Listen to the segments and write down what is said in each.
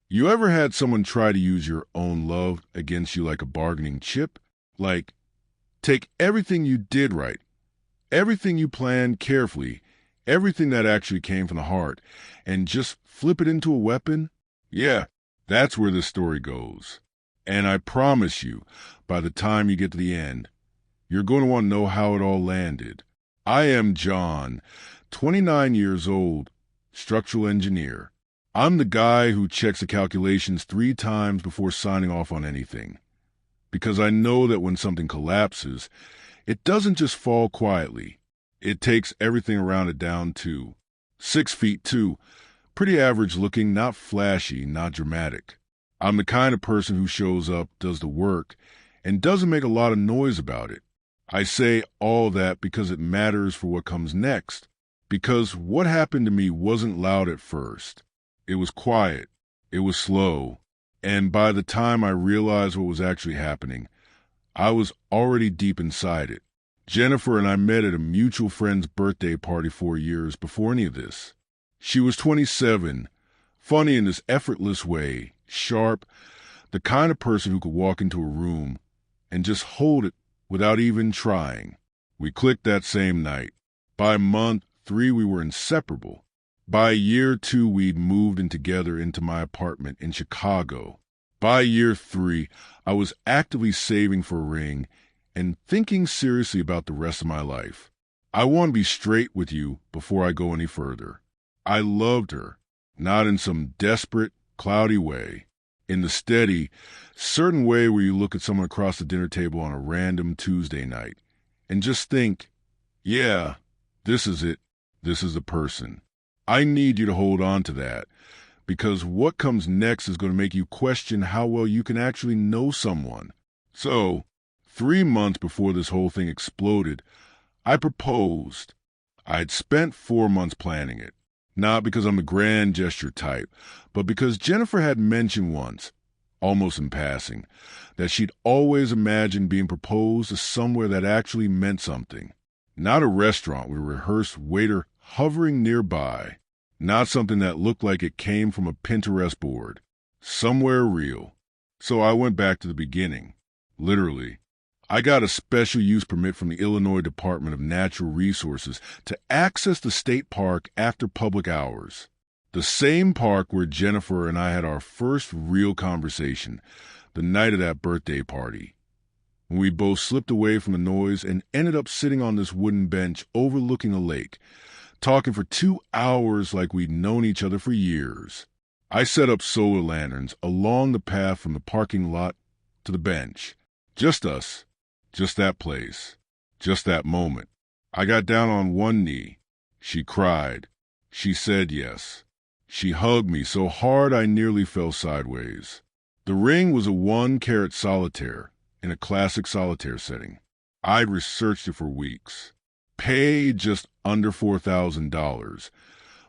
You ever had someone try to use your own love against you like a bargaining chip? Like, take everything you did right, everything you planned carefully, everything that actually came from the heart, and just flip it into a weapon? Yeah, that's where this story goes. And I promise you, by the time you get to the end, you're going to want to know how it all landed. I am John, 29 years old, structural engineer. I'm the guy who checks the calculations 3 times before signing off on anything. Because I know that when something collapses, it doesn't just fall quietly. It takes everything around it down too. 6 feet 2, pretty average looking, not flashy, not dramatic. I'm the kind of person who shows up, does the work, and doesn't make a lot of noise about it. I say all that because it matters for what comes next. Because what happened to me wasn't loud at first. It was quiet. It was slow. And by the time I realized what was actually happening, I was already deep inside it. Jennifer and I met at a mutual friend's birthday party 4 years before any of this. She was 27, funny in this effortless way, sharp, the kind of person who could walk into a room and just hold it without even trying. We clicked that same night. By month 3, we were inseparable. By year 2, we'd moved in together into my apartment in Chicago. By year 3, I was actively saving for a ring and thinking seriously about the rest of my life. I want to be straight with you before I go any further. I loved her, not in some desperate, cloudy way. In the steady, certain way where you look at someone across the dinner table on a random Tuesday night and just think, yeah, this is it. This is the person. I need you to hold on to that, because what comes next is going to make you question how well you can actually know someone. So, 3 months before this whole thing exploded, I proposed. I'd spent 4 months planning it, not because I'm a grand gesture type, but because Jennifer had mentioned once, almost in passing, that she'd always imagined being proposed to somewhere that actually meant something. Not a restaurant with a rehearsed waiter hovering nearby. Not something that looked like it came from a Pinterest board. Somewhere real. So I went back to the beginning. Literally. I got a special use permit from the Illinois Department of Natural Resources to access the state park after public hours. The same park where Jennifer and I had our first real conversation, the night of that birthday party. When we both slipped away from the noise and ended up sitting on this wooden bench overlooking a lake, talking for 2 hours like we'd known each other for years. I set up solar lanterns along the path from the parking lot to the bench. Just us. Just that place. Just that moment. I got down on one knee. She cried. She said yes. She hugged me so hard I nearly fell sideways. The ring was a 1-carat solitaire in a classic solitaire setting. I'd researched it for weeks. Paid just under $4,000,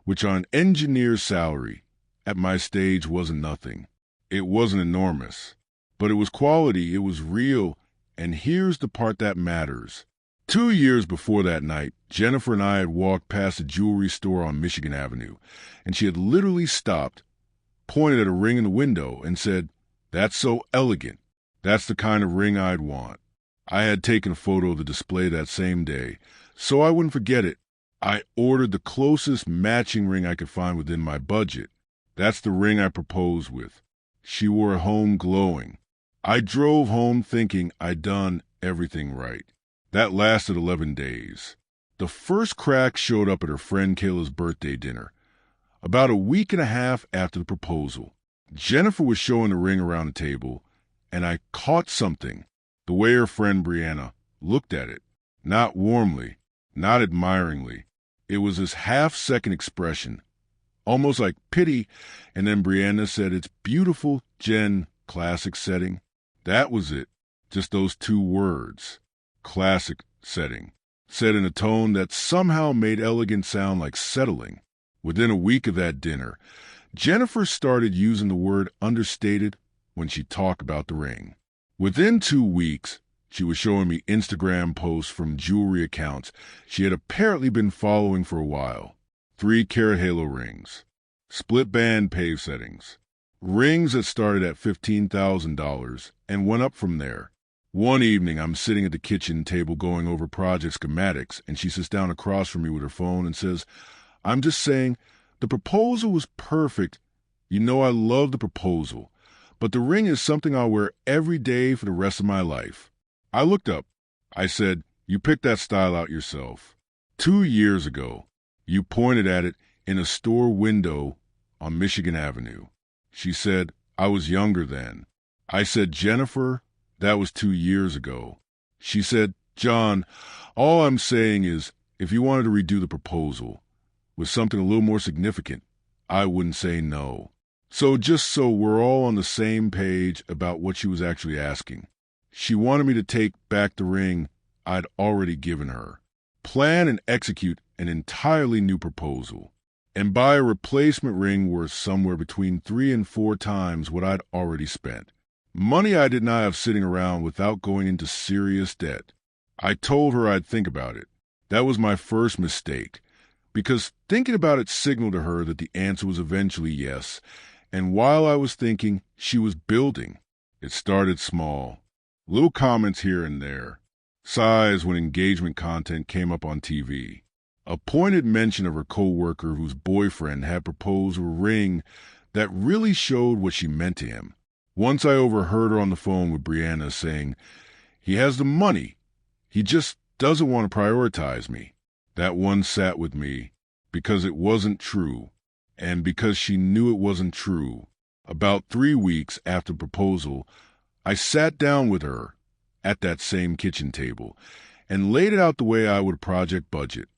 which on an engineer's salary at my stage wasn't nothing. It wasn't enormous, but it was quality, it was real, and here's the part that matters. 2 years before that night, Jennifer and I had walked past a jewelry store on Michigan Avenue, and she had literally stopped, pointed at a ring in the window, and said, "That's so elegant. That's the kind of ring I'd want." I had taken a photo of the display that same day, so I wouldn't forget it. I ordered the closest matching ring I could find within my budget. That's the ring I proposed with. She wore it home glowing. I drove home thinking I'd done everything right. That lasted 11 days. The first crack showed up at her friend Kayla's birthday dinner, about a week and a half after the proposal. Jennifer was showing the ring around the table, and I caught something, the way her friend Brianna looked at it. Not warmly, not admiringly. It was this half-second expression, almost like pity, and then Brianna said, "It's beautiful, Jen," classic setting. That was it, just those 2 words. Classic setting, said in a tone that somehow made elegant sound like settling. Within a week of that dinner, Jennifer started using the word understated when she talked about the ring. Within 2 weeks, she was showing me Instagram posts from jewelry accounts she had apparently been following for a while. 3-carat halo rings, split band pave settings, Rings that started at $15,000 and went up from there. One evening, I'm sitting at the kitchen table going over project schematics, and she sits down across from me with her phone and says, "I'm just saying, the proposal was perfect. You know I love the proposal, but the ring is something I'll wear every day for the rest of my life." I looked up. I said, "You picked that style out yourself. 2 years ago, you pointed at it in a store window on Michigan Avenue." She said, "I was younger then." I said, "Jennifer, that was 2 years ago." She said, "John, all I'm saying is if you wanted to redo the proposal with something a little more significant, I wouldn't say no." So just so we're all on the same page about what she was actually asking, she wanted me to take back the ring I'd already given her, plan and execute an entirely new proposal, and buy a replacement ring worth somewhere between 3 and 4 times what I'd already spent. Money I did not have sitting around without going into serious debt. I told her I'd think about it. That was my first mistake, because thinking about it signaled to her that the answer was eventually yes, and while I was thinking, she was building. It started small. Little comments here and there. Sighs when engagement content came up on TV. A pointed mention of her co-worker whose boyfriend had proposed a ring that really showed what she meant to him. Once I overheard her on the phone with Brianna saying, "He has the money. He just doesn't want to prioritize me." That one sat with me because it wasn't true, and because she knew it wasn't true. About 3 weeks after the proposal, I sat down with her at that same kitchen table and laid it out the way I would project budget.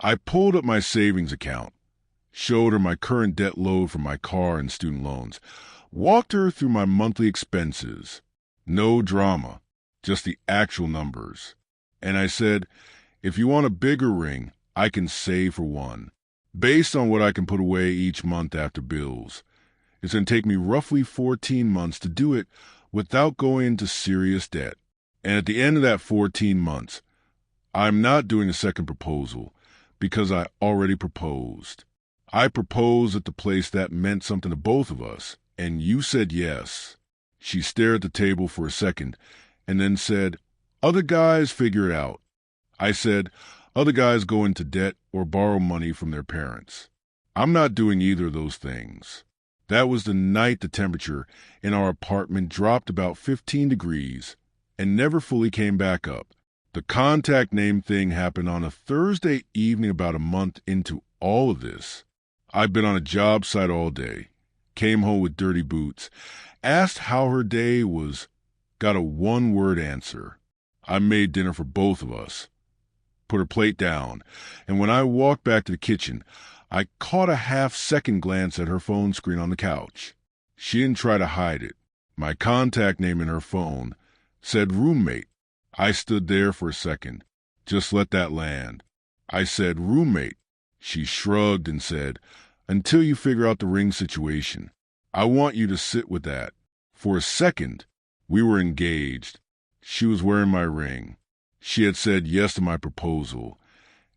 I pulled up my savings account, showed her my current debt load from my car and student loans, walked her through my monthly expenses. No drama, just the actual numbers. And I said, "If you want a bigger ring, I can save for one, based on what I can put away each month after bills. It's going to take me roughly 14 months to do it without going into serious debt. And at the end of that 14 months, I'm not doing a second proposal because I already proposed. I proposed at the place that meant something to both of us, and you said yes." She stared at the table for a second and then said, "Other guys figure it out." I said, "Other guys go into debt or borrow money from their parents. I'm not doing either of those things." That was the night the temperature in our apartment dropped about 15 degrees and never fully came back up. The contact name thing happened on a Thursday evening about a month into all of this. I'd been on a job site all day, came home with dirty boots, asked how her day was, got a one-word answer. I made dinner for both of us, put her plate down, and when I walked back to the kitchen, I caught a half-second glance at her phone screen on the couch. She didn't try to hide it. My contact name in her phone said roommate. I stood there for a second, just let that land. I said, "Roommate." She shrugged and said, "Until you figure out the ring situation. I want you to sit with that." For a second, we were engaged. She was wearing my ring. She had said yes to my proposal.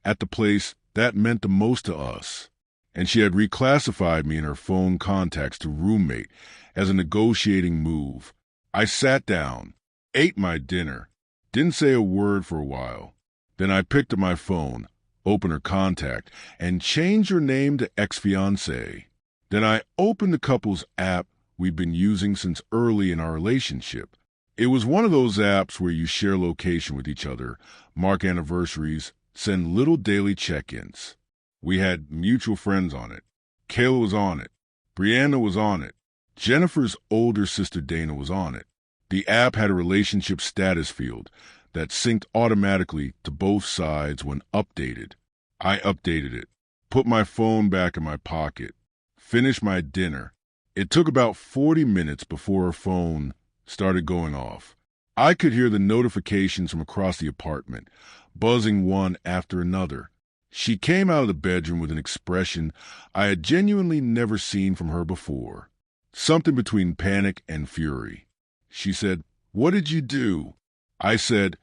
At the place that meant the most to us. And she had reclassified me in her phone contacts to roommate as a negotiating move. I sat down, ate my dinner, didn't say a word for a while. Then I picked up my phone, opened her contact, and changed her name to Ex-Fiancée. Then I opened the couple's app we'd been using since early in our relationship. It was one of those apps where you share location with each other, mark anniversaries, send little daily check-ins. We had mutual friends on it. Kayla was on it. Brianna was on it. Jennifer's older sister Dana was on it. The app had a relationship status field that synced automatically to both sides when updated. I updated it, put my phone back in my pocket, finished my dinner. It took about 40 minutes before her phone started going off. I could hear the notifications from across the apartment, buzzing one after another. She came out of the bedroom with an expression I had genuinely never seen from her before, something between panic and fury. She said, "What did you do?" I said,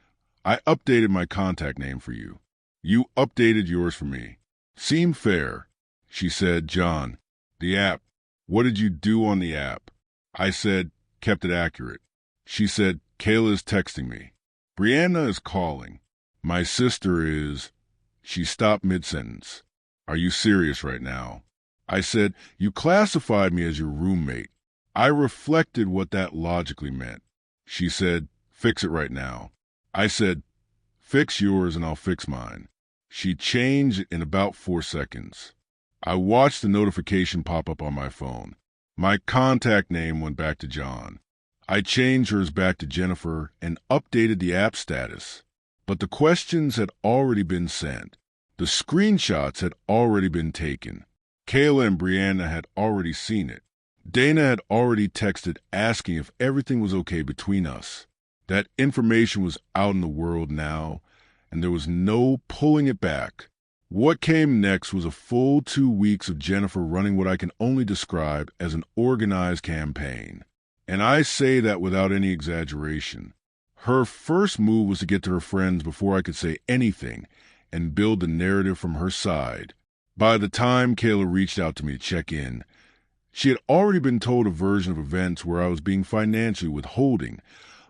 "I updated my contact name for you. You updated yours for me. Seemed fair." She said, "John, the app, what did you do on the app?" I said, kept it accurate. She said, Kayla is texting me. Brianna is calling. My sister is... She stopped mid-sentence. Are you serious right now? I said, you classified me as your roommate. I reflected what that logically meant. She said, fix it right now. I said, fix yours and I'll fix mine. She changed in about 4 seconds. I watched the notification pop up on my phone. My contact name went back to John. I changed hers back to Jennifer and updated the app status. But the questions had already been sent. The screenshots had already been taken. Kayla and Brianna had already seen it. Dana had already texted asking if everything was okay between us. That information was out in the world now, and there was no pulling it back. What came next was a full 2 weeks of Jennifer running what I can only describe as an organized campaign. And I say that without any exaggeration. Her first move was to get to her friends before I could say anything and build the narrative from her side. By the time Kayla reached out to me to check in, she had already been told a version of events where I was being financially withholding,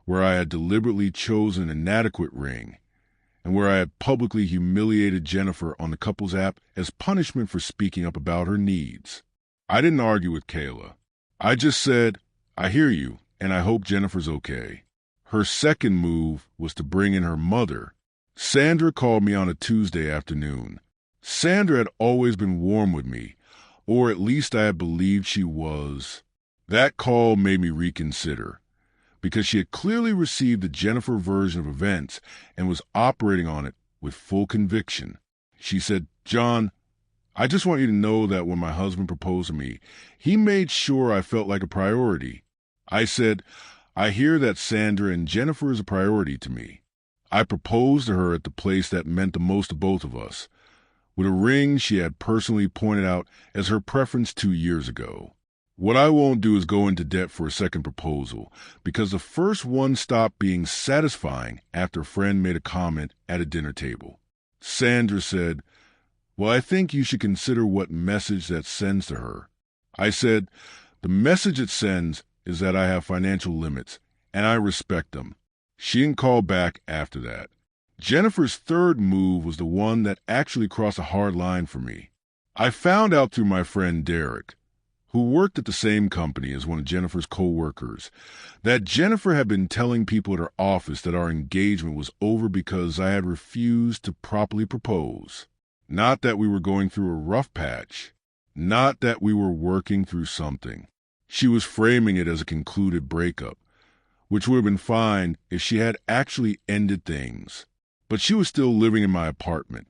where I had deliberately chosen an inadequate ring, and where I had publicly humiliated Jennifer on the couples app as punishment for speaking up about her needs. I didn't argue with Kayla. I just said, I hear you, and I hope Jennifer's okay. Her second move was to bring in her mother. Sandra called me on a Tuesday afternoon. Sandra had always been warm with me, or at least I had believed she was. That call made me reconsider, because she had clearly received the Jennifer version of events and was operating on it with full conviction. She said, John, I just want you to know that when my husband proposed to me, he made sure I felt like a priority. I said, I hear that Sandra and Jennifer is a priority to me. I proposed to her at the place that meant the most to both of us, with a ring she had personally pointed out as her preference 2 years ago. What I won't do is go into debt for a second proposal, because the first one stopped being satisfying after a friend made a comment at a dinner table. Sandra said, well, I think you should consider what message that sends to her. I said, the message it sends is that I have financial limits, and I respect them. She didn't call back after that. Jennifer's third move was the one that actually crossed a hard line for me. I found out through my friend Derek, who worked at the same company as one of Jennifer's co-workers, that Jennifer had been telling people at her office that our engagement was over because I had refused to properly propose. Not that we were going through a rough patch. Not that we were working through something. She was framing it as a concluded breakup, which would have been fine if she had actually ended things. But she was still living in my apartment,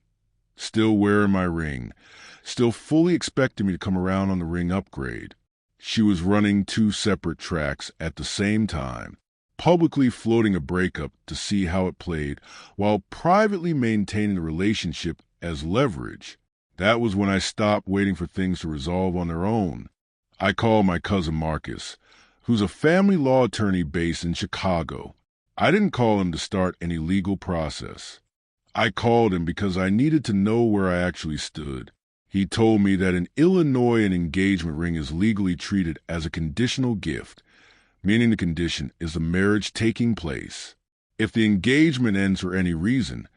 still wearing my ring, still fully expecting me to come around on the ring upgrade. She was running 2 separate tracks at the same time, publicly floating a breakup to see how it played, while privately maintaining the relationship as leverage. That was when I stopped waiting for things to resolve on their own. I called my cousin Marcus, who's a family law attorney based in Chicago. I didn't call him to start any legal process. I called him because I needed to know where I actually stood. He told me that in Illinois an engagement ring is legally treated as a conditional gift, meaning the condition is the marriage taking place. If the engagement ends for any reason,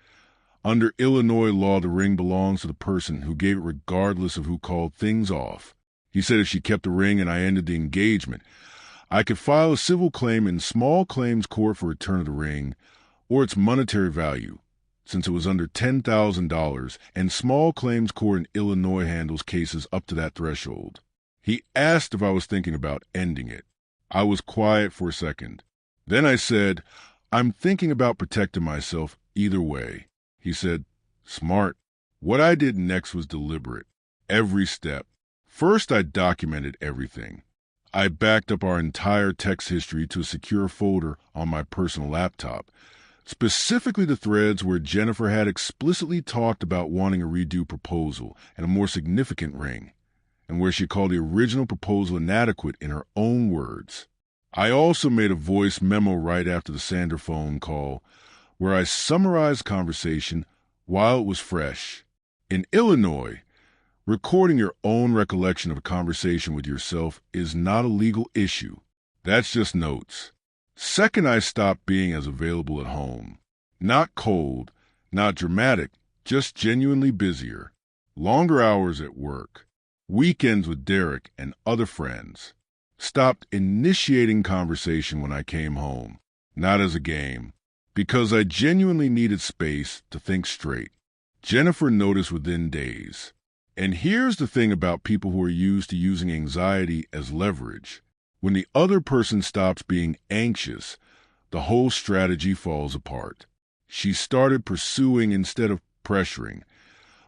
under Illinois law the ring belongs to the person who gave it regardless of who called things off. He said if she kept the ring and I ended the engagement, I could file a civil claim in small claims court for return of the ring or its monetary value, since it was under $10,000, and small claims court in Illinois handles cases up to that threshold. He asked if I was thinking about ending it. I was quiet for a second. Then I said, I'm thinking about protecting myself either way. He said, smart. What I did next was deliberate. Every step. First, I documented everything. I backed up our entire text history to a secure folder on my personal laptop, specifically the threads where Jennifer had explicitly talked about wanting a redo proposal and a more significant ring, and where she called the original proposal inadequate in her own words. I also made a voice memo right after the Sandra phone call, where I summarized the conversation while it was fresh. In Illinois, recording your own recollection of a conversation with yourself is not a legal issue. That's just notes. Second, I stopped being as available at home. Not cold, not dramatic, just genuinely busier. Longer hours at work. Weekends with Derek and other friends. Stopped initiating conversation when I came home. Not as a game. Because I genuinely needed space to think straight. Jennifer noticed within days. And here's the thing about people who are used to using anxiety as leverage. When the other person stops being anxious, the whole strategy falls apart. She started pursuing instead of pressuring,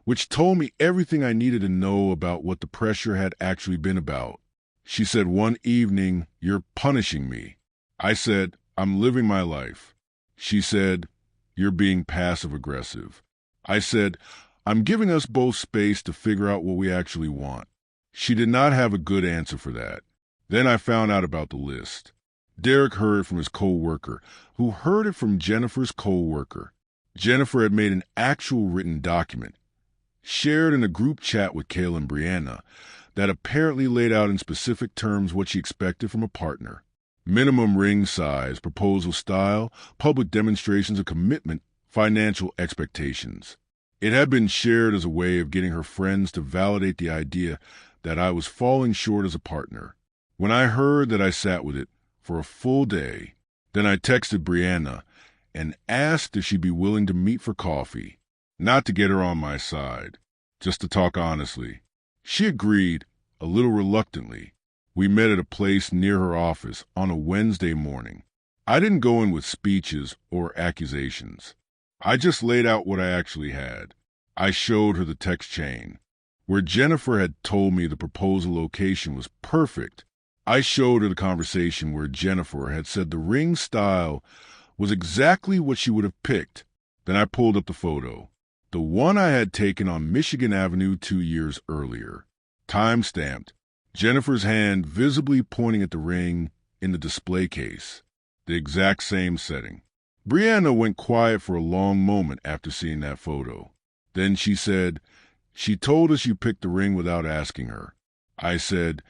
which told me everything I needed to know about what the pressure had actually been about. She said one evening, "You're punishing me." I said, "I'm living my life." She said, "You're being passive-aggressive." I said, "I'm giving us both space to figure out what we actually want." She did not have a good answer for that. Then I found out about the list. Derek heard from his co-worker, who heard it from Jennifer's co-worker. Jennifer had made an actual written document, shared in a group chat with Kayla and Brianna, that apparently laid out in specific terms what she expected from a partner. Minimum ring size, proposal style, public demonstrations of commitment, financial expectations. It had been shared as a way of getting her friends to validate the idea that I was falling short as a partner. When I heard that, I sat with it for a full day. Then I texted Brianna and asked if she'd be willing to meet for coffee. Not to get her on my side, just to talk honestly. She agreed, a little reluctantly. We met at a place near her office on a Wednesday morning. I didn't go in with speeches or accusations. I just laid out what I actually had. I showed her the text chain. Where Jennifer had told me the proposal location was perfect, I showed her the conversation where Jennifer had said the ring style was exactly what she would have picked. Then I pulled up the photo, the one I had taken on Michigan Avenue 2 years earlier. Time-stamped, Jennifer's hand visibly pointing at the ring in the display case. The exact same setting. Brianna went quiet for a long moment after seeing that photo. Then she said, "She told us you picked the ring without asking her." I said,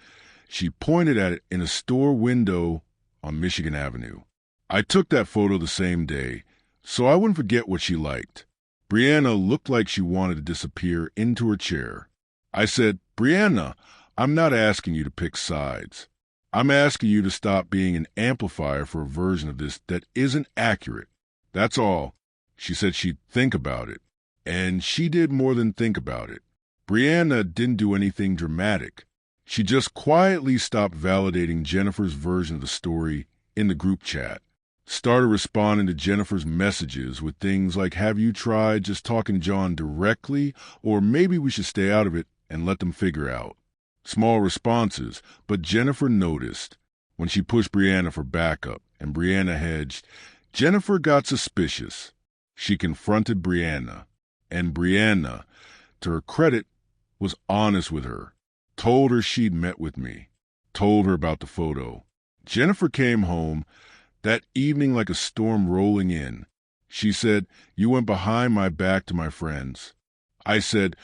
"She pointed at it in a store window on Michigan Avenue." I took that photo the same day, so I wouldn't forget what she liked. Brianna looked like she wanted to disappear into her chair. I said, "Brianna, I'm not asking you to pick sides. I'm asking you to stop being an amplifier for a version of this that isn't accurate. That's all." She said she'd think about it. And she did more than think about it. Brianna didn't do anything dramatic. She just quietly stopped validating Jennifer's version of the story in the group chat. Started responding to Jennifer's messages with things like, "Have you tried just talking to John directly? Or maybe we should stay out of it and let them figure out." Small responses, but Jennifer noticed. When she pushed Brianna for backup and Brianna hedged, Jennifer got suspicious. She confronted Brianna, and Brianna, to her credit, was honest with her. Told her she'd met with me. Told her about the photo. Jennifer came home that evening like a storm rolling in. She said, "You went behind my back to my friends." I said,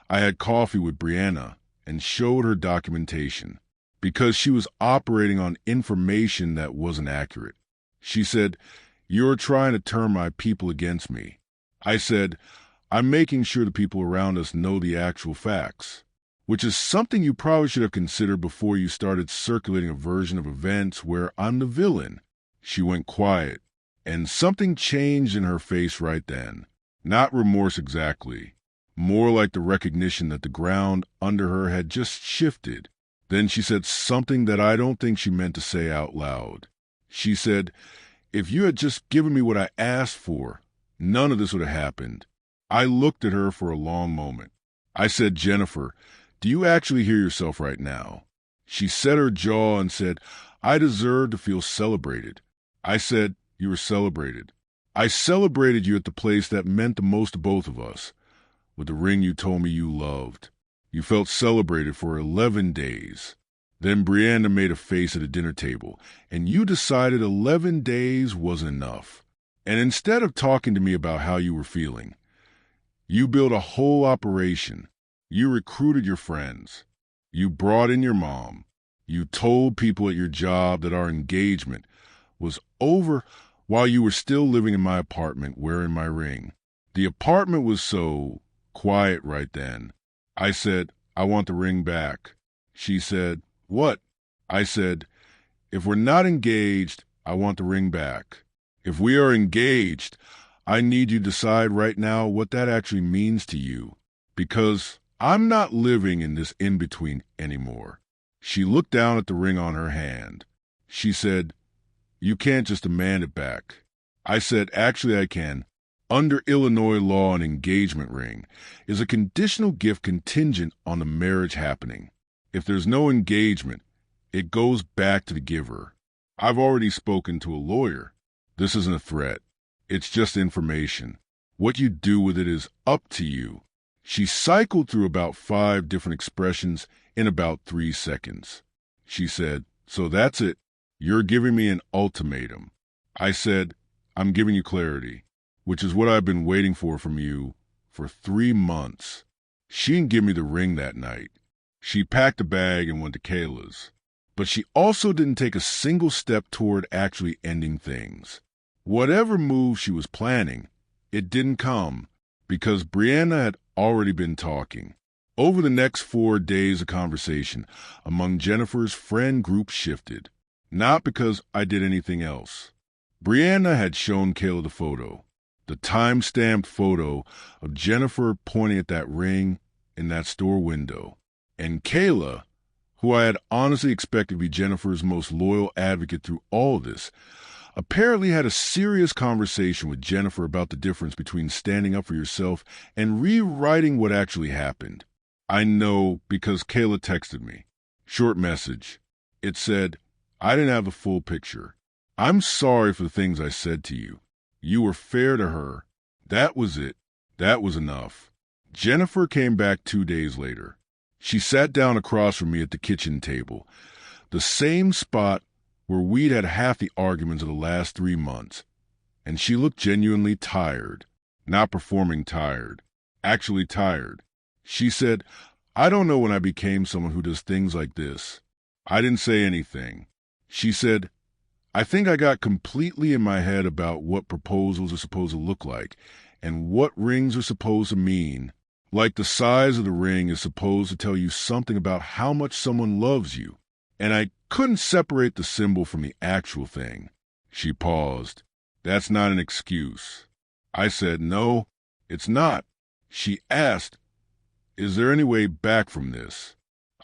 "I had coffee with Brianna," and showed her documentation, because she was operating on information that wasn't accurate. She said, "You're trying to turn my people against me." I said, "I'm making sure the people around us know the actual facts," which is something you probably should have considered before you started circulating a version of events where I'm the villain. She went quiet, and something changed in her face right then. Not remorse exactly. More like the recognition that the ground under her had just shifted. Then she said something that I don't think she meant to say out loud. She said, "If you had just given me what I asked for, none of this would have happened." I looked at her for a long moment. I said, "Jennifer, do you actually hear yourself right now?" She set her jaw and said, "I deserve to feel celebrated." I said, "You were celebrated. I celebrated you at the place that meant the most to both of us, with the ring you told me you loved. You felt celebrated for 11 days. Then Brianna made a face at a dinner table, and you decided 11 days wasn't enough. And instead of talking to me about how you were feeling, you built a whole operation. You recruited your friends. You brought in your mom. You told people at your job that our engagement was over while you were still living in my apartment wearing my ring. The apartment was so quiet right then. I said, I want the ring back. She said, what? I said, if we're not engaged, I want the ring back. If we are engaged, I need you to decide right now what that actually means to you, because I'm not living in this in-between anymore. She looked down at the ring on her hand. She said, you can't just demand it back. I said, actually I can. Under Illinois law, an engagement ring is a conditional gift contingent on the marriage happening. If there's no engagement, it goes back to the giver. I've already spoken to a lawyer. This isn't a threat. It's just information. What you do with it is up to you. She cycled through about 5 different expressions in about 3 seconds. She said, so that's it. You're giving me an ultimatum. I said, I'm giving you clarity, which is what I've been waiting for from you for 3 months. She didn't give me the ring that night. She packed a bag and went to Kayla's. But she also didn't take a single step toward actually ending things. Whatever move she was planning, it didn't come because Brianna had already been talking. Over the next 4 days of conversation among Jennifer's friend group shifted, not because I did anything else. Brianna had shown Kayla the photo, the time-stamped photo of Jennifer pointing at that ring in that store window. And Kayla, who I had honestly expected to be Jennifer's most loyal advocate through all this, apparently had a serious conversation with Jennifer about the difference between standing up for yourself and rewriting what actually happened. I know because Kayla texted me. Short message. It said, I didn't have the full picture. I'm sorry for the things I said to you. You were fair to her. That was it. That was enough. Jennifer came back 2 days later. She sat down across from me at the kitchen table, the same spot where we'd had half the arguments of the last 3 months, and she looked genuinely tired, not performing tired, actually tired. She said, I don't know when I became someone who does things like this. I didn't say anything. She said, I think I got completely in my head about what proposals are supposed to look like and what rings are supposed to mean. Like the size of the ring is supposed to tell you something about how much someone loves you. And I couldn't separate the symbol from the actual thing. She paused. That's not an excuse. I said, no, it's not. She asked, is there any way back from this?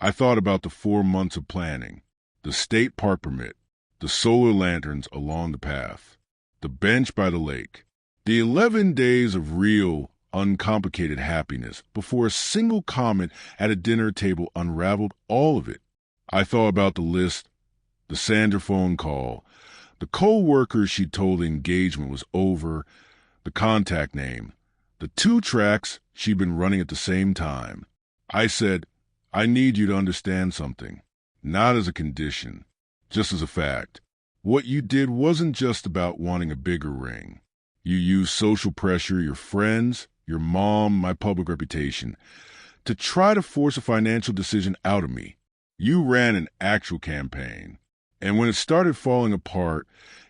I thought about the 4 months of planning, the state park permit, the solar lanterns along the path, the bench by the lake, the 11 days of real, uncomplicated happiness before a single comment at a dinner table unraveled all of it. I thought about the list, the Sandra phone call, the co-workers she'd told the engagement was over, the contact name, the 2 tracks she'd been running at the same time. I said, I need you to understand something, not as a condition, just as a fact. What you did wasn't just about wanting a bigger ring. You used social pressure, your friends, your mom, my public reputation, to try to force a financial decision out of me. You ran an actual campaign. And when it started falling apart,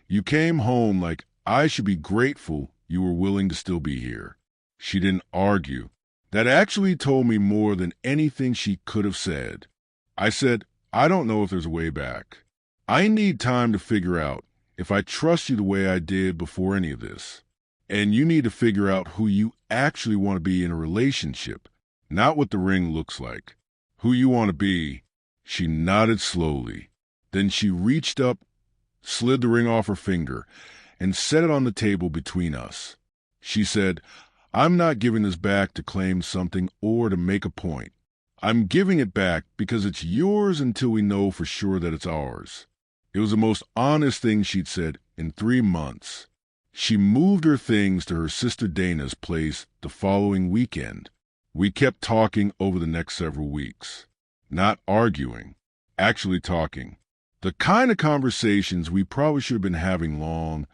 you came home like I should be grateful you were willing to still be here. She didn't argue. That actually told me more than anything she could have said. I said, I don't know if there's a way back. I need time to figure out if I trust you the way I did before any of this. And you need to figure out who you actually want to be in a relationship, not what the ring looks like. Who you want to be. She nodded slowly. Then she reached up, slid the ring off her finger, and set it on the table between us. She said, I'm not giving this back to claim something or to make a point. I'm giving it back because it's yours until we know for sure that it's ours. It was the most honest thing she'd said in 3 months. She moved her things to her sister Dana's place the following weekend. We kept talking over the next several weeks. Not arguing, actually talking. The kind of conversations we probably should have been having long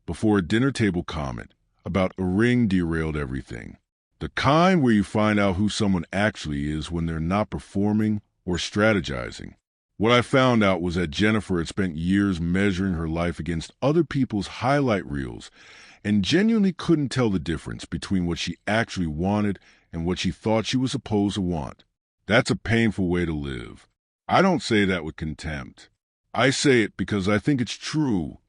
before a dinner table comment about a ring derailed everything. The kind where you find out who someone actually is when they're not performing or strategizing. What I found out was that Jennifer had spent years measuring her life against other people's highlight reels and genuinely couldn't tell the difference between what she actually wanted and what she thought she was supposed to want. That's a painful way to live. I don't say that with contempt. I say it because I think it's true,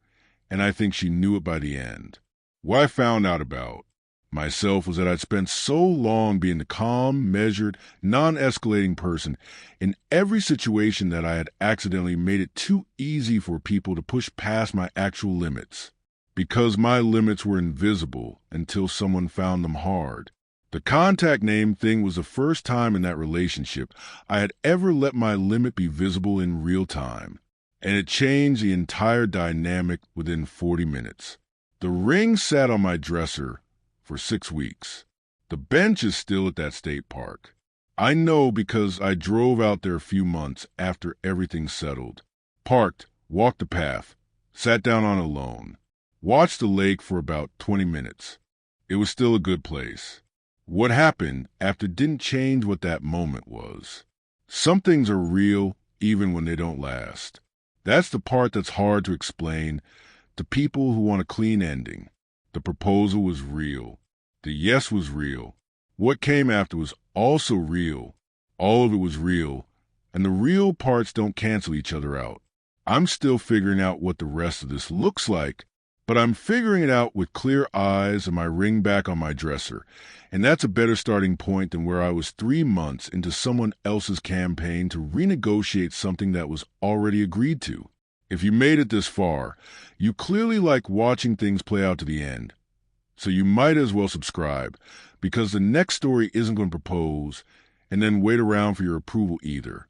and I think she knew it by the end. What I found out about myself was that I'd spent so long being the calm, measured, non-escalating person in every situation that I had accidentally made it too easy for people to push past my actual limits. Because my limits were invisible until someone found them hard. The contact name thing was the first time in that relationship I had ever let my limit be visible in real time, and it changed the entire dynamic within 40 minutes. The ring sat on my dresser for 6 weeks. The bench is still at that state park. I know because I drove out there a few months after everything settled. Parked, walked the path, sat down on a lawn, watched the lake for about 20 minutes. It was still a good place. What happened after didn't change what that moment was. Some things are real even when they don't last. That's the part that's hard to explain to people who want a clean ending. The proposal was real. The yes was real. What came after was also real. All of it was real, and the real parts don't cancel each other out. I'm still figuring out what the rest of this looks like, but I'm figuring it out with clear eyes and my ring back on my dresser, and that's a better starting point than where I was 3 months into someone else's campaign to renegotiate something that was already agreed to. If you made it this far, you clearly like watching things play out to the end. So you might as well subscribe, because the next story isn't going to propose and then wait around for your approval either.